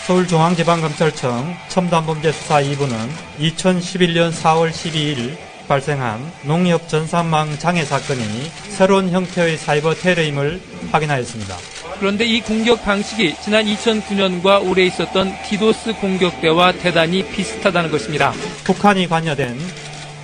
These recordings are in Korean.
서울중앙지방검찰청 첨단범죄수사 2부는 2011년 4월 12일 발생한 농협 전산망 장애 사건이 새로운 형태의 사이버 테러임을 확인하였습니다. 그런데 이 공격 방식이 지난 2009년과 올해 있었던 디도스 공격 때와 대단히 비슷하다는 것입니다. 북한이 관여된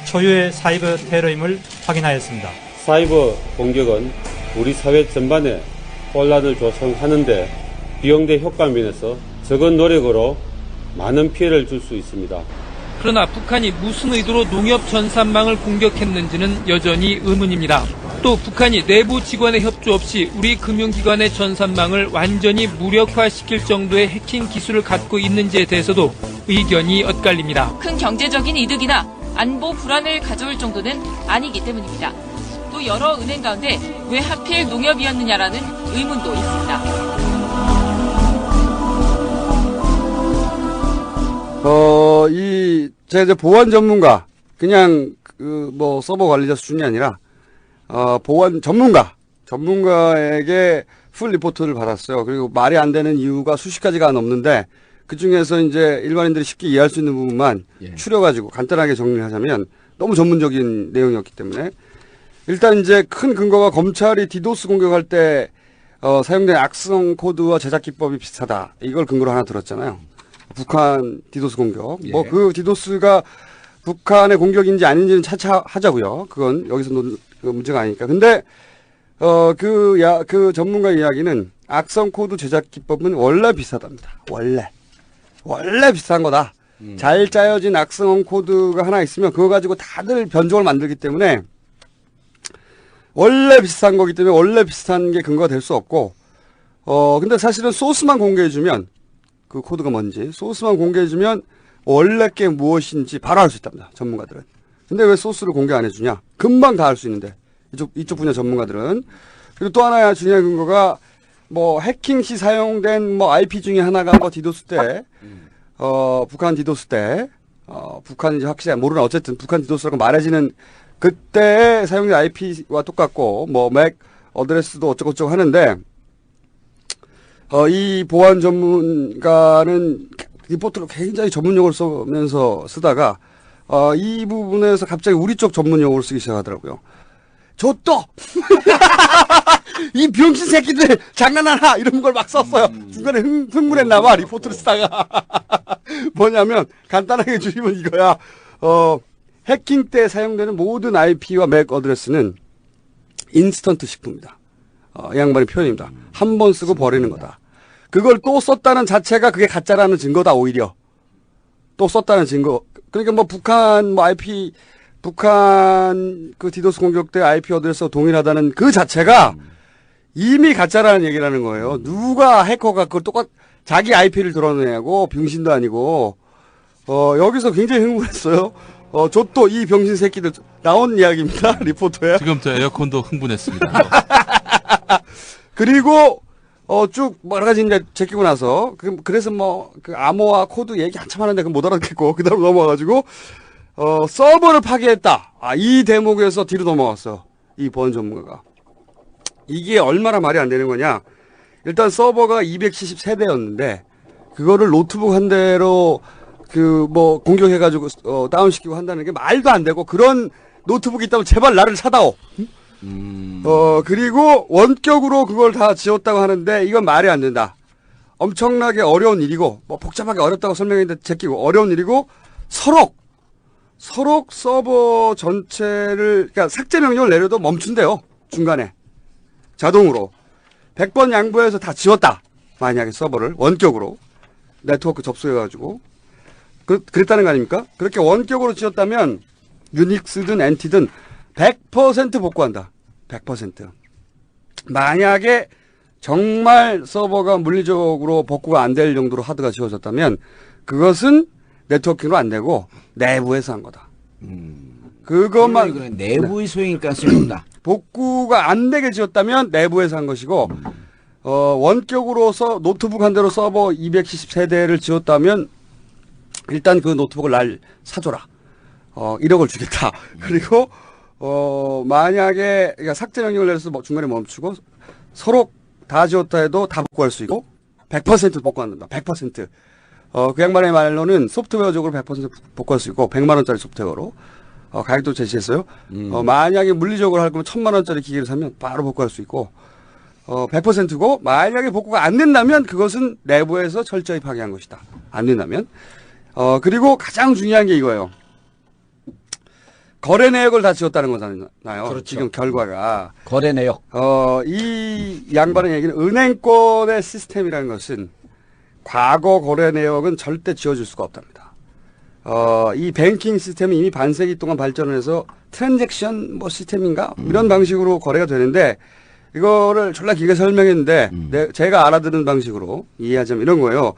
초유의 사이버 테러임을 확인하였습니다. 사이버 공격은 우리 사회 전반에 혼란을 조성하는데 비용대 효과 면에서 적은 노력으로 많은 피해를 줄 수 있습니다. 그러나 북한이 무슨 의도로 농협 전산망을 공격했는지는 여전히 의문입니다. 또 북한이 내부 직원의 협조 없이 우리 금융기관의 전산망을 완전히 무력화시킬 정도의 해킹 기술을 갖고 있는지에 대해서도 의견이 엇갈립니다. 큰 경제적인 이득이나 안보 불안을 가져올 정도는 아니기 때문입니다. 또 여러 은행 가운데 왜 하필 농협이었느냐라는 의문도 있습니다. 제가 이제 보안 전문가, 그냥, 서버 관리자 수준이 아니라, 보안 전문가에게 풀 리포트를 받았어요. 그리고 말이 안 되는 이유가 수십 가지가 넘는데, 그 중에서 이제 일반인들이 쉽게 이해할 수 있는 부분만 추려가지고 간단하게 정리를 하자면, 너무 전문적인 내용이었기 때문에, 일단 이제 큰 근거가 검찰이 디도스 공격할 때, 사용된 악성 코드와 제작 기법이 비슷하다. 이걸 근거로 하나 들었잖아요. 북한 디도스 공격. 그 디도스가 북한의 공격인지 아닌지는 차차 하자고요. 그건 여기서 문제가 아니니까. 근데, 그 전문가 이야기는 악성 코드 제작 기법은 원래 비슷하답니다. 원래 비슷한 거다. 잘 짜여진 악성 코드가 하나 있으면 그거 가지고 다들 변종을 만들기 때문에 원래 비슷한 거기 때문에 원래 비슷한 게 근거가 될 수 없고, 근데 사실은 소스만 공개해주면 그 코드가 뭔지 소스만 공개해주면 원래 게 무엇인지 바로 알 수 있답니다. 전문가들은. 근데 왜 소스를 공개 안 해주냐? 금방 다 알 수 있는데 이쪽 분야 전문가들은. 그리고 또 하나 중요한 근거가 해킹 시 사용된 IP 중에 하나가 디도스 때 북한 디도스 때 북한인지 확실히 모르나 어쨌든 북한 디도스라고 말해지는 그때 사용된 IP와 똑같고 맥 어드레스도 어쩌고저쩌고 하는데 이 보안 전문가는 리포트를 굉장히 전문 용어를 쓰다가 이 부분에서 갑자기 우리 쪽 전문 용어를 쓰기 시작하더라고요. 저 이 병신 새끼들 장난하나 이런 걸 막 썼어요. 중간에 흥분했나 봐 리포트를 쓰다가. 뭐냐면 간단하게 줄이면 이거야. 해킹 때 사용되는 모든 IP와 맥 어드레스는 인스턴트 식품이다. 이 양반의 표현입니다. 한 번 쓰고 버리는 거다. 그걸 또 썼다는 자체가 그게 가짜라는 증거다, 오히려. 또 썼다는 증거. 그러니까 북한 IP, 북한 그 디도스 공격 때 IP 어드레스와 동일하다는 그 자체가 이미 가짜라는 얘기라는 거예요. 누가 해커가 그걸 자기 IP를 드러내고 병신도 아니고, 여기서 굉장히 흥분했어요. 저 또 이 병신 새끼들 나온 이야기입니다. 리포터에. 지금 저 에어컨도 흥분했습니다. 그리고 쭉 여러 가지 이제 제끼고 나서 그래서 그 암호화 코드 얘기 한참 하는데 못 알아듣겠고 그다음 넘어가가지고 서버를 파괴했다. 이 대목에서 뒤로 넘어갔어. 이 보안 전문가가. 이게 얼마나 말이 안 되는 거냐. 일단 서버가 270세대였는데 그거를 노트북 한 대로 공격해가지고 다운시키고 한다는 게 말도 안 되고, 그런 노트북이 있다면 제발 나를 사다오. 그리고 원격으로 그걸 다 지웠다고 하는데 이건 말이 안 된다. 엄청나게 어려운 일이고, 복잡하게 어렵다고 설명했는데 제끼고 어려운 일이고, 서록 서버 전체를, 그러니까 삭제 명령을 내려도 멈춘대요. 중간에. 자동으로. 100번 양보해서 다 지웠다. 만약에 서버를 원격으로. 네트워크 접속해가지고. 그랬다는 거 아닙니까? 그렇게 원격으로 지었다면 유닉스든 엔티든 100% 복구한다. 100%. 만약에 정말 서버가 물리적으로 복구가 안 될 정도로 하드가 지워졌다면 그것은 네트워킹으로 안 되고 내부에서 한 거다. 그것만 내부의 소행일 가능성이 없다. 복구가 안 되게 지었다면 내부에서 한 것이고 원격으로서 노트북 한 대로 서버 270세대를 지었다면 일단 그 노트북을 날 사줘라. 1억을 주겠다. 그리고 만약에 그러니까 삭제 명령을 내려서 중간에 멈추고 서로 다 지웠다 해도 다 복구할 수 있고 100% 복구한다. 100%. 그 양반의 말로는 소프트웨어적으로 100% 복구할 수 있고 100만 원짜리 소프트웨어로 가격도 제시했어요. 만약에 물리적으로 할 거면 1000만 원짜리 기계를 사면 바로 복구할 수 있고 100%고 만약에 복구가 안 된다면 그것은 내부에서 철저히 파괴한 것이다. 안 된다면. 그리고 가장 중요한 게 이거예요. 거래 내역을 다 지웠다는 거잖아요. 그렇죠. 지금 결과가. 거래 내역. 이 양반의 얘기는 은행권의 시스템이라는 것은 과거 거래 내역은 절대 지워질 수가 없답니다. 이 뱅킹 시스템이 이미 반세기 동안 발전을 해서 트랜잭션 뭐 시스템인가? 이런 방식으로 거래가 되는데 이거를 졸라 길게 설명했는데 제가 알아듣는 방식으로 이해하자면 이런 거예요.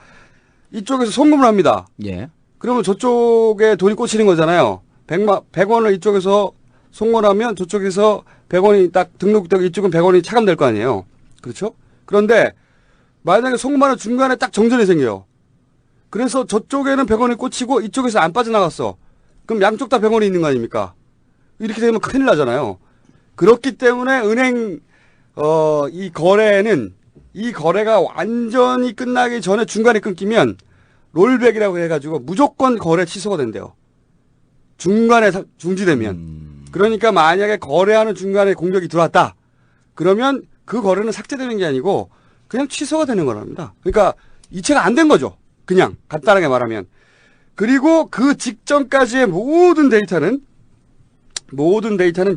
이쪽에서 송금을 합니다. 예. 그러면 저쪽에 돈이 꽂히는 거잖아요. 100원을 이쪽에서 송금하면 저쪽에서 100원이 딱 등록되고 이쪽은 100원이 차감될 거 아니에요. 그렇죠? 그런데 만약에 송금하는 중간에 딱 정전이 생겨요. 그래서 저쪽에는 100원이 꽂히고 이쪽에서 안 빠져나갔어. 그럼 양쪽 다 100원이 있는 거 아닙니까? 이렇게 되면 큰일 나잖아요. 그렇기 때문에 은행 이 거래가 완전히 끝나기 전에 중간에 끊기면 롤백이라고 해가지고 무조건 거래 취소가 된대요. 중간에 중지되면. 그러니까 만약에 거래하는 중간에 공격이 들어왔다. 그러면 그 거래는 삭제되는 게 아니고 그냥 취소가 되는 거랍니다. 그러니까 이체가 안 된 거죠. 그냥 간단하게 말하면. 그리고 그 직전까지의 모든 데이터는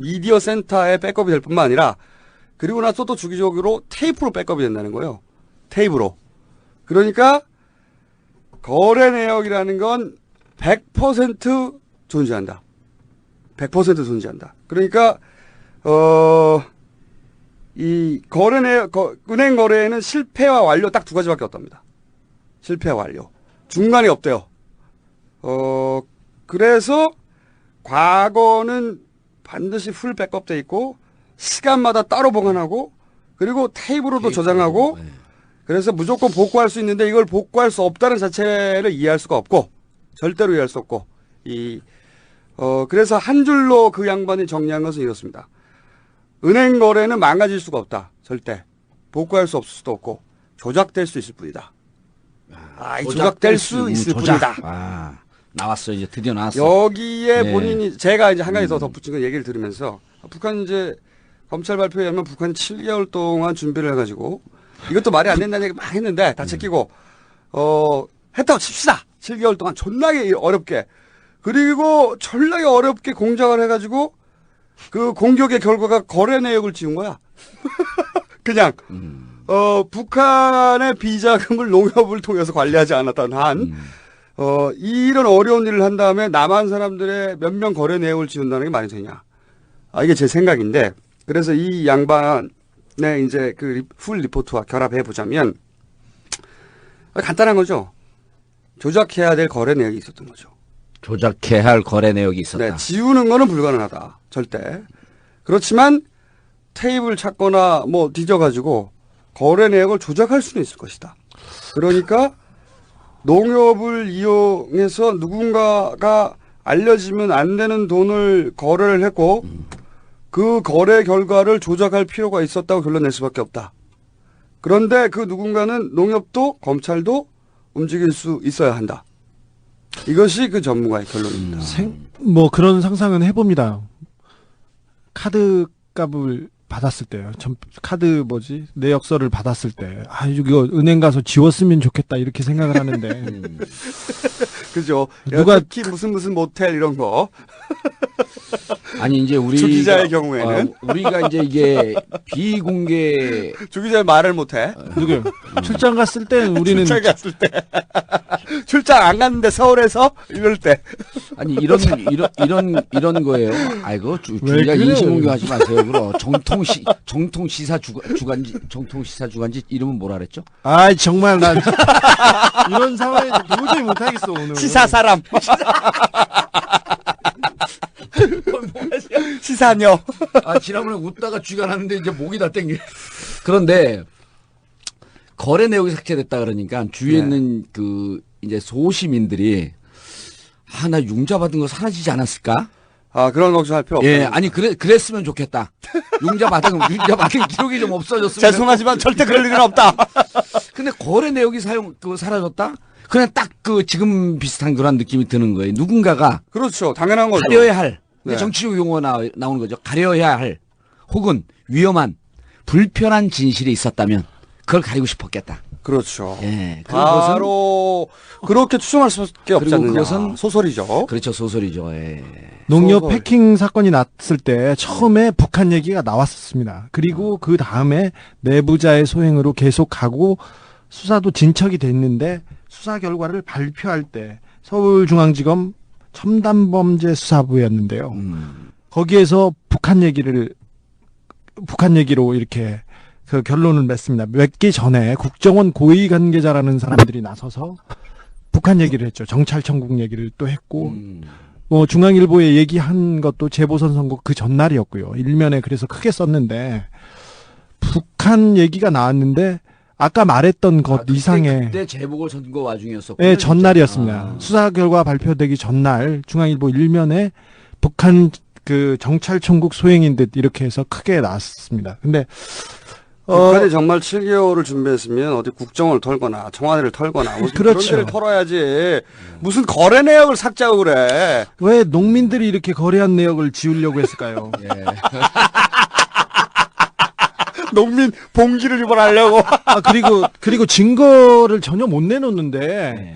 미디어 센터에 백업이 될 뿐만 아니라 그리고 나서 또 주기적으로 테이프로 백업이 된다는 거예요. 테이프로. 그러니까 거래 내역이라는 건 100% 존재한다. 100% 존재한다. 그러니까 이 거래 내역, 은행 거래에는 실패와 완료 딱 두 가지밖에 없답니다. 실패와 완료. 중간이 없대요. 그래서 과거는 반드시 풀 백업돼 있고 시간마다 따로 보관하고 그리고 테이프로도 저장하고 그래서 무조건 복구할 수 있는데 이걸 복구할 수 없다는 자체를 이해할 수가 없고 절대로 이해할 수 없고 그래서 한 줄로 그 양반이 정리한 것은 이렇습니다. 은행 거래는 망가질 수가 없다. 절대. 복구할 수 없을 수도 없고 조작될 수 있을 뿐이다. 조작될 수 있을 뿐이다. 나왔어. 이제 드디어 나왔어. 여기에 네. 본인이 제가 이제 한 가지 더 덧붙인 거 얘기를 들으면서 북한 이제 검찰 발표에 의하면 북한이 7개월 동안 준비를 해가지고 이것도 말이 안 된다는 얘기 막 했는데 다 제끼고 했다고 칩시다. 7개월 동안 존나게 어렵게 그리고 존나게 어렵게 공작을 해가지고 그 공격의 결과가 거래 내역을 지운 거야. 그냥 북한의 비자금을 농협을 통해서 관리하지 않았던 한 이런 어려운 일을 한 다음에 남한 사람들의 몇 명 거래 내역을 지운다는 게 말이 되냐. 이게 제 생각인데 그래서 이 양반의 이제 그 풀 리포트와 결합해 보자면 간단한 거죠. 조작해야 될 거래 내역이 있었던 거죠. 조작해야 할 거래 내역이 있었다. 네, 지우는 거는 불가능하다. 절대. 그렇지만 테이블 찾거나 뭐 뒤져가지고 거래 내역을 조작할 수는 있을 것이다. 그러니까 농협을 이용해서 누군가가 알려지면 안 되는 돈을 거래를 했고 그 거래 결과를 조작할 필요가 있었다고 결론 낼 수밖에 없다. 그런데 그 누군가는 농협도 검찰도 움직일 수 있어야 한다. 이것이 그 전문가의 결론입니다. 뭐 그런 상상은 해봅니다. 카드 값을 받았을 때요. 카드 내역서를 받았을 때, 이거 은행 가서 지웠으면 좋겠다 이렇게 생각을 하는데. 그죠. 누가 특히 무슨 모텔 이런 거. 아니 이제 우리 주 기자의 경우에는 우리가 이제 이게 비공개 주 기자 말을 못해. 누구요? 출장 갔을 때 우리는 출장 갔을 때 출장 안 갔는데 서울에서 이럴 때 아니 이런 거예요. 아이고 주기자 그래요? 인신공격하지 마세요. 그럼 정통시사 주간지 이름은 뭐라 그랬죠? 정말 난 이런 상황에 도저히 못하겠어 오늘. 시사 사람. 시사녀. 지난번에 웃다가 쥐가 났는데 이제 목이 다 땡겨. 그런데 거래 내역이 삭제됐다 그러니까 주위에 있는 그 이제 소시민들이 나 융자 받은 거 사라지지 않았을까? 그런 걱정할 필요 없다. 예, 아니 그랬으면 좋겠다. 융자 받은 기록이 좀 없어졌으면. 죄송하지만 절대 그럴 일은 없다. 근데 거래 내역이 사라졌다? 그냥 딱 지금 비슷한 그런 느낌이 드는 거예요. 누군가가 그렇죠. 당연한 거죠. 가려야 할. 네. 정치적 용어가 나오는 거죠. 가려야 할. 혹은 위험한, 불편한 진실이 있었다면 그걸 가리고 싶었겠다. 그렇죠. 예. 바로 그렇게 추정할 수밖에 없지 않느냐. 그것은 소설이죠. 그렇죠. 소설이죠. 예. 농협 소설. 해킹 사건이 났을 때 처음에 북한 얘기가 나왔었습니다. 그리고 그 다음에 내부자의 소행으로 계속하고 수사도 진척이 됐는데 수사 결과를 발표할 때 서울중앙지검 첨단범죄수사부였는데요. 거기에서 북한 얘기로 이렇게 그 결론을 냈습니다. 몇 개 전에 국정원 고위 관계자라는 사람들이 나서서 북한 얘기를 했죠. 정찰청국 얘기를 또 했고 중앙일보에 얘기한 것도 재보선 선거 그 전날이었고요. 일면에 그래서 크게 썼는데 북한 얘기가 나왔는데 아까 말했던 것 이상의 그때 재보궐선거 와중이었었고. 네, 전날이었습니다. 수사 결과 발표되기 전날 중앙일보 일면에 북한 그 정찰총국 소행인 듯 이렇게 해서 크게 나왔습니다. 근데 북한이 정말 7개월을 준비했으면 어디 국정원을 털거나 청와대를 털거나 무슨 그렇죠. 그런 데를 털어야지. 무슨 거래 내역을 삭제하고 그래. 왜 농민들이 이렇게 거래한 내역을 지우려고 했을까요? 예. 농민 봉기를 유발하려고. 그리고 증거를 전혀 못 내놓는데 예.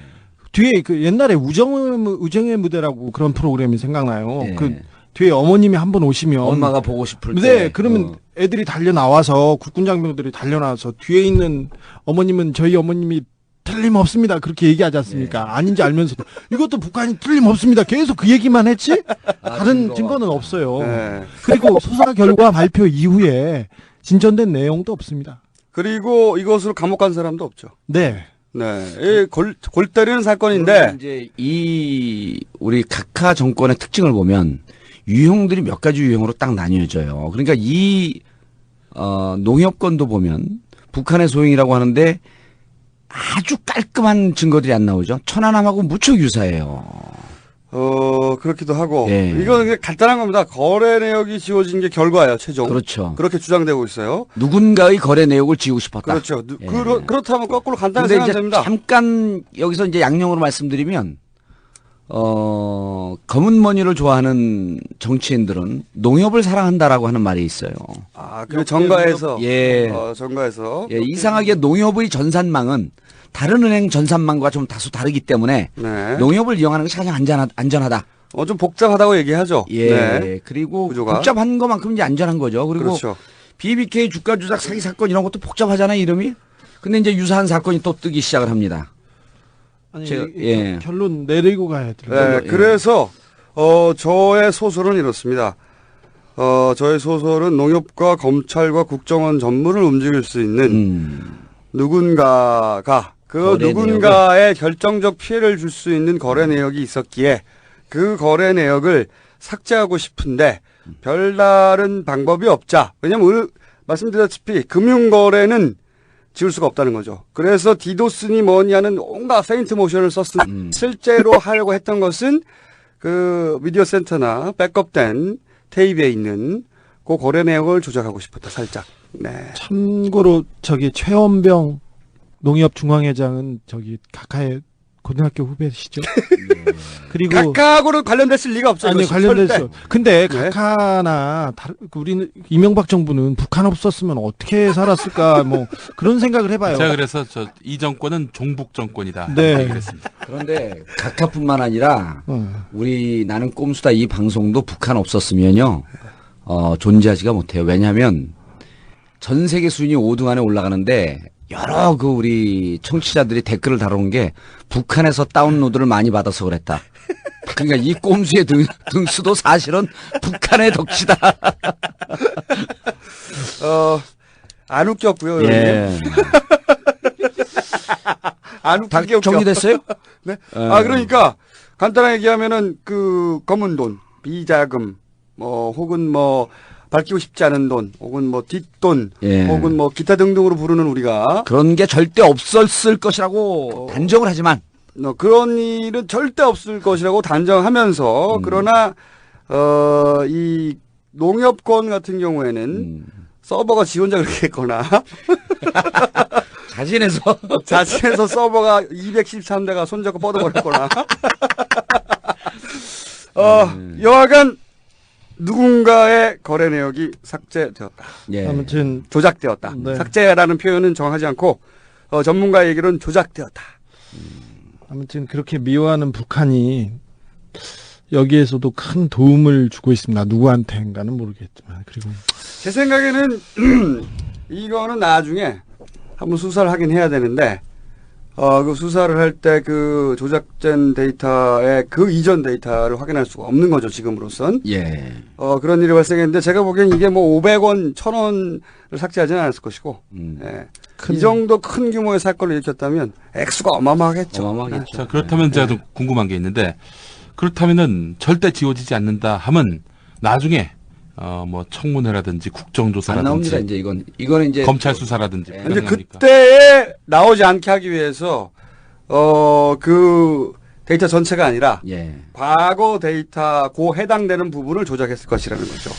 뒤에 그 옛날에 우정의 무대라고 그런 프로그램이 생각나요. 예. 그 뒤에 어머님이 한번 오시면 엄마가 보고 싶을 때. 네, 그러면 애들이 달려 나와서 국군 장병들이 달려 나와서 뒤에 있는 어머님은 저희 어머님이 틀림없습니다. 그렇게 얘기하지 않습니까? 아닌지 알면서도 이것도 북한이 틀림없습니다. 계속 그 얘기만 했지? 다른 증거는 없어요. 네. 그리고 수사 결과 발표 이후에 진전된 내용도 없습니다. 그리고 이것으로 감옥 간 사람도 없죠. 네. 네. 골 때리는 사건인데. 그러면 이제 이 우리 각하 정권의 특징을 보면 유형들이 몇 가지 유형으로 딱 나뉘어져요. 그러니까 이 농협건도 보면 북한의 소행이라고 하는데 아주 깔끔한 증거들이 안 나오죠. 천안함하고 무척 유사해요. 그렇기도 하고. 예. 이건 그냥 간단한 겁니다. 거래 내역이 지워진 게 결과예요, 최종. 그렇죠. 그렇게 주장되고 있어요. 누군가의 거래 내역을 지우고 싶었다. 그렇죠. 예. 그렇다면 거꾸로 간단히 근데 이제 생각됩니다. 잠깐 여기서 이제 양념으로 말씀드리면 검은 머니를 좋아하는 정치인들은 농협을 사랑한다라고 하는 말이 있어요. 그 정가에서. 예. 정가에서. 예, 이상하게 농협의 전산망은 다른 은행 전산망과 좀 다소 다르기 때문에 네. 농협을 이용하는 것이 가장 안전하다. 좀 복잡하다고 얘기하죠. 예. 네. 그리고 구조가. 복잡한 것만큼 이제 안전한 거죠. 그리고 그렇죠. BBK 주가 조작 사기 사건 이런 것도 복잡하잖아요, 이름이. 근데 이제 유사한 사건이 또 뜨기 시작을 합니다. 아니, 예. 결론 내리고 가야 돼요. 네. 그래서, 저의 소설은 이렇습니다. 저의 소설은 농협과 검찰과 국정원 전문을 움직일 수 있는 누군가가 그 거래 누군가의 결정적 피해를 줄 수 있는 거래 내역이 있었기에 그 거래 내역을 삭제하고 싶은데 별다른 방법이 없자. 왜냐면 말씀드렸다시피 금융거래는 지울 수가 없다는 거죠. 그래서 디도스니 뭐니 하는 온갖 페인트 모션을 썼으나 실제로 하려고 했던 것은 그 미디어 센터나 백업된 테이프에 있는 그 거래 내역을 조작하고 싶었다, 살짝. 네. 참고로 최원병 농협 중앙회장은 각하의 고등학교 후배시죠. 그리고 각하하고는 관련됐을 리가 없죠. 아니 이것이. 관련돼서. 절대. 근데 네. 각하나 우리는 이명박 정부는 북한 없었으면 어떻게 살았을까 뭐 그런 생각을 해봐요. 제가 그래서 이 정권은 종북 정권이다. 네. 얘기를 했습니다. 그런데 각하뿐만 아니라 어. 우리 나는 꼼수다 이 방송도 북한 없었으면요 존재하지가 못해요. 왜냐하면 전 세계 순위 5등 안에 올라가는데 여러 그 우리 청취자들이 댓글을 다루는 게 북한에서 다운로드를 많이 받아서 그랬다. 그러니까 이 꼼수의 등수도 사실은 북한의 덕치다. 안 웃겼고요. 예. 안 다 웃기게 웃겨. 정리됐어요? 네. 그러니까 간단하게 얘기하면은 그 검은 돈, 비자금, 혹은 밝히고 싶지 않은 돈, 혹은 뒷돈, 예. 혹은 기타 등등으로 부르는 우리가 그런 게 절대 없었을 것이라고 단정을 하지만 그런 일은 절대 없을 것이라고 단정하면서 그러나 이 농협권 같은 경우에는 서버가 지 혼자 그렇게 했거나 자진해서 서버가 213대가 손잡고 뻗어버렸거나 여하간 누군가의 거래 내역이 삭제되었다. 예. 아무튼 조작되었다. 네. 삭제라는 표현은 정하지 않고 전문가의 얘기로는 조작되었다. 아무튼 그렇게 미워하는 북한이 여기에서도 큰 도움을 주고 있습니다. 누구한테인가는 모르겠지만. 그리고 제 생각에는 이거는 나중에 한번 수사를 하긴 해야 되는데 그 수사를 할 때 그 조작된 데이터의 그 이전 데이터를 확인할 수가 없는 거죠, 지금으로선. 예. 그런 일이 발생했는데 제가 보기엔 이게 뭐 500원, 1000원을 삭제하지는 않았을 것이고 예. 이 정도 큰 규모의 사건을 일으켰다면 액수가 어마어마하겠죠. 어마어마하겠죠. 자, 그렇다면 제가 좀 궁금한 게 있는데, 그렇다면은 절대 지워지지 않는다 하면 나중에 뭐 청문회라든지 안 국정조사라든지 나옵니다. 이제 이거는 이제 검찰 수사라든지 이제 불가능합니까? 그때에 나오지 않게 하기 위해서 그 데이터 전체가 아니라 예. 과거 데이터 고 해당되는 부분을 조작했을 것이라는 거죠.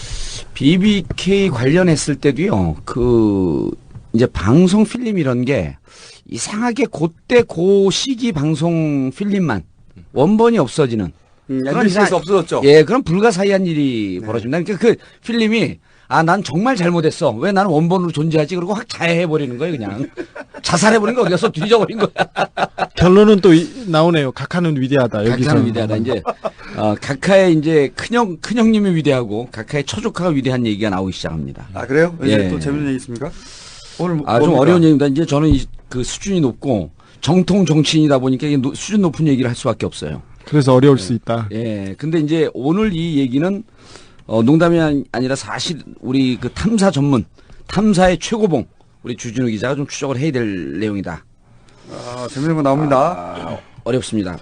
BBK 관련했을 때도요. 이제 방송 필름 이런 게 이상하게 그때 그 시기 방송 필름만 원본이 없어지는 MBC에서 없어졌죠. 예, 그런 불가사의한 일이 벌어집니다. 그러니까 그 필름이 난 정말 잘못했어. 왜 나는 원본으로 존재하지? 그러고 확 자해해버리는 거예요, 그냥. 자살해버린 거 어디서 뒤져버린 거야. 결론은 또 나오네요. 각하는 위대하다. 여기서 각하는 위대하다. 이제, 각하의 이제 큰형님이 위대하고 각하의 처조카가 위대한 얘기가 나오기 시작합니다. 아, 그래요? 이제 예. 또 재밌는 얘기 있습니까? 오늘 좀 뭡니까? 어려운 얘기입니다. 이제 저는 그 수준이 높고 정통 정치인이다 보니까 이게 수준 높은 얘기를 할 수밖에 없어요. 그래서 어려울 수 있다. 예. 근데 이제 오늘 이 얘기는 농담이 아니라 사실 우리 그 탐사 전문, 탐사의 최고봉 우리 주진우 기자가 좀 추적을 해야 될 내용이다. 재밌는 거 나옵니다. 어렵습니다.